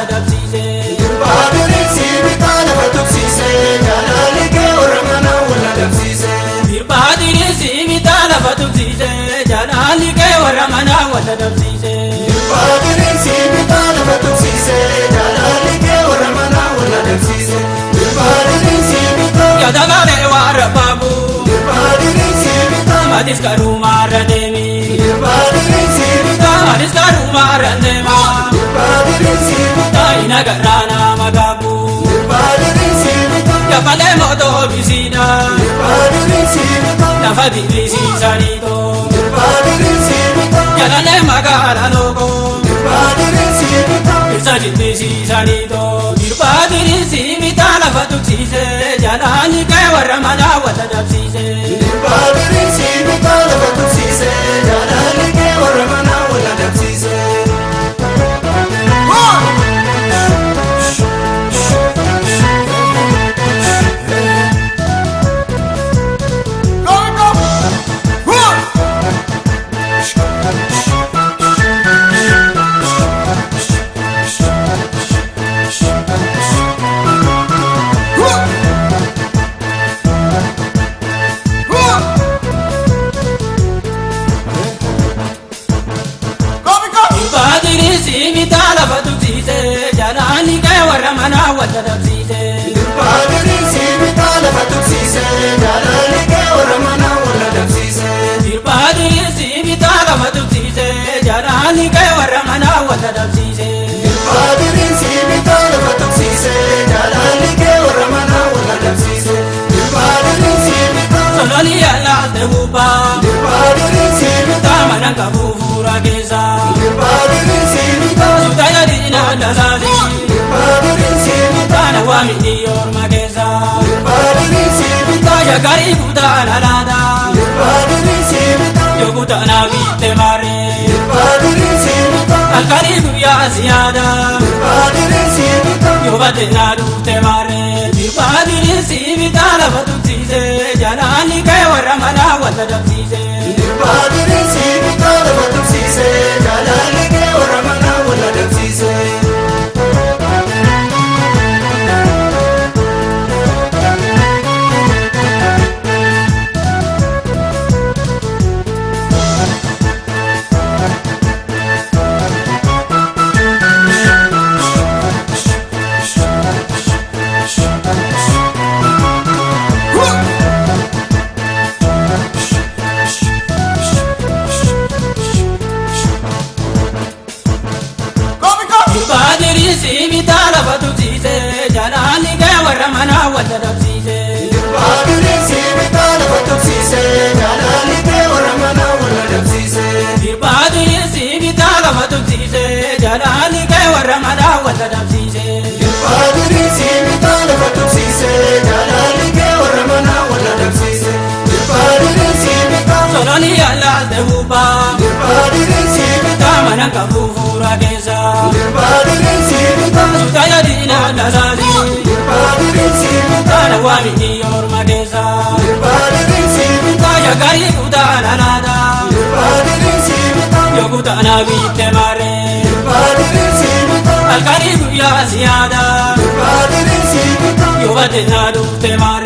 walla dabsiise. Dirbaadiriin siibitaa lafa tuqsiise jaalali kee warra manaa walla dabsiise. Dirbaadiriin siibitaa lafa tuqsiise jaalali kee warra manaa walla dabsiise. Dirbaadiriin siibitaa lafa tuqsiise jaalali kee warra manaa walla dabsiise. Dirbaadiriin siibitaa Yadagalee warra baabu. Dirbaadiriin siibitaa Matis karumaarra deemi. Dirbaadiriin siibitaa Matis karumaarra deema. Dirbaadiriin siibitaa Ina garraana magaabu. Dirbaadiriin siibitaa Yafalee mootoo bisiidha. Dirbaadiriin siibitaa Lafa dirrisiisaniitoo. Dirbaadiriin siibitaa Jalalee magaala lookoo. Dirbaadiriin siibitaa Ibsa dirrisiisaniitoo. Dirbaadiriin siibitaa lafa tuqsiise jaalali kee warra manaa walla dabsiise. Dirbaadiriin siibitaa lafa tuqsiise jaalali kee warra manaa walla dabsiise. Dirbaadiriin siibitaa lafa tuqsiise jaalali kee warra manaa walla dabsiise. Dirbaadiriin siibitaa lafa tuqsiise jaalali kee warra manaa walla dabsiise. Dirbaadiriin siibitaa lafa tuqsiise jaalali kee warra manaa walla dabsiise. Dirbaadiriin siibitaa lafa tuqsiise jaalali kee warra manaa walla dabsiise. Dirbaadiriin siibitaa Sololii yaalaalte bubbaa. Dirbaadiriin siibitaa Mana qabu fuura keessa. Dirbaadiriin siibitaa Sutaya diinaa dasaasi. Dirbaadiriin siibitaa Kana waamini orma keessa. Dirbaadiriin siibitaa Yagarii kutaa lalaata. Dirbaadiriin siibitaa Yokutaa na bitte maaree. Dirbaadiriin siibitaa Halkanii guyyaa siyaada. Dirbaadiriin siibitaa Yoo baate na dhufte maaree. Dirbaadiriin siibitaa lafa tuqsiise jaalali kee warra manaa walla dabsiise. Dirbaadiriin siibitaa lafa tuqsiise jaalali kee warra manaa walla dabsiise. Dirbaadiriin siibitaa lafa tuqsiise jaalali kee warra manaa walla dabsiise. Dirbaadiriin siibitaa lafa tuqsiise jaalali kee warra manaa walla dabsiise. Dirbaadiriin siibitaa lafa tuqsiise jaalali kee warra manaa walla dabsiise. Dirbaadiriin siibitaa lafa tuqsiise jaalali kee warra manaa walla dabsiise. Dirbaadiriin siibitaa Sololii yaalaalte bubbaa. Dirbaadiriin siibitaa Mana qabu fuura keessa. Dirbaadiriin siibitaa Sutaya diinaa dasaasi. Dirbaadiriin siibitaa Kana waamini orma keessa. Dirbaadiriin siibitaa Yagarii kutaa lalaata. Dirbaadiriin siibitaa Yokutaa na bitte maaree. Dirbaadiriin siibitaa Halkanii guyyaa siyaada. Dirbaadiriin siibitaa Yoo baate na dhufte maaree.